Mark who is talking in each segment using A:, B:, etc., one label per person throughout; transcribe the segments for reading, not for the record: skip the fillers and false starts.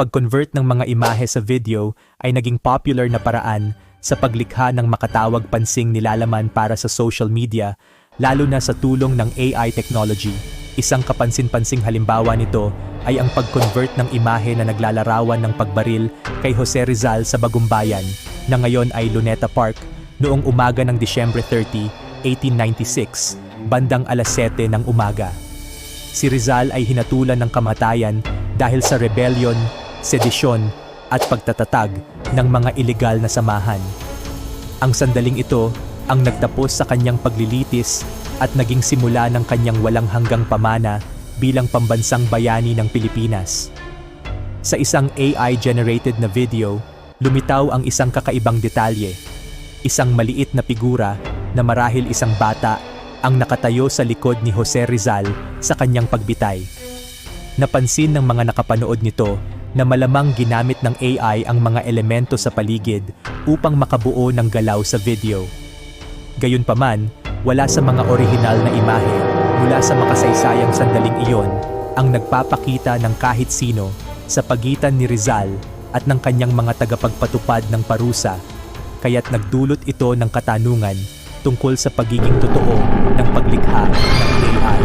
A: pag-convert ng mga imahe sa video ay naging popular na paraan sa paglikha ng makatawag pansing nilalaman para sa social media, lalo na sa tulong ng AI technology. Isang kapansin-pansing halimbawa nito ay ang pag-convert ng imahe na naglalarawan ng pagbaril kay Jose Rizal sa Bagumbayan, na ngayon ay Luneta Park, noong umaga ng Disyembre 30, 1896, bandang alas 7 ng umaga. Si Rizal ay hinatulan ng kamatayan dahil sa rebellion, sedisyon, at pagtatatag ng mga ilegal na samahan. Ang sandaling ito ang nagtapos sa kanyang paglilitis at naging simula ng kanyang walang hanggang pamana bilang pambansang bayani ng Pilipinas. Sa isang AI-generated na video, lumitaw ang isang kakaibang detalye. Isang maliit na figura na marahil isang bata ang nakatayo sa likod ni Jose Rizal sa kanyang pagbitay. Napansin ng mga nakapanood nito na malamang ginamit ng AI ang mga elemento sa paligid upang makabuo ng galaw sa video. Gayunpaman, wala sa mga orihinal na imahe mula sa makasaysayang sandaling iyon ang nagpapakita ng kahit sino sa pagitan ni Rizal at ng kanyang mga tagapagpatupad ng parusa, kaya't nagdulot ito ng katanungan tungkol sa pagiging totoo ng paglikha ng AI.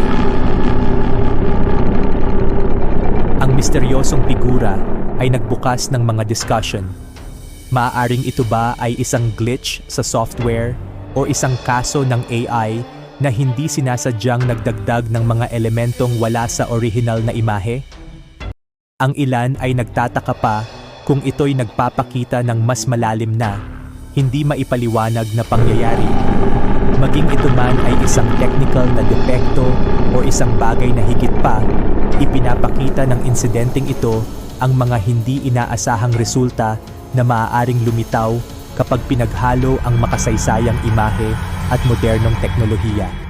A: Ang misteryosong figura ay nagbukas ng mga discussion. Maaaring ito ba ay isang glitch sa software o isang kaso ng AI na hindi sinasadyang nagdagdag ng mga elementong wala sa orihinal na imahe? Ang ilan ay nagtataka pa kung ito'y nagpapakita ng mas malalim na, hindi maipaliwanag na pangyayari. Maging ito man ay isang technical na depekto o isang bagay na higit pa, ipinapakita ng insidenteng ito ang mga hindi inaasahang resulta na maaaring lumitaw kapag pinaghalo ang makasaysayang imahe at modernong teknolohiya.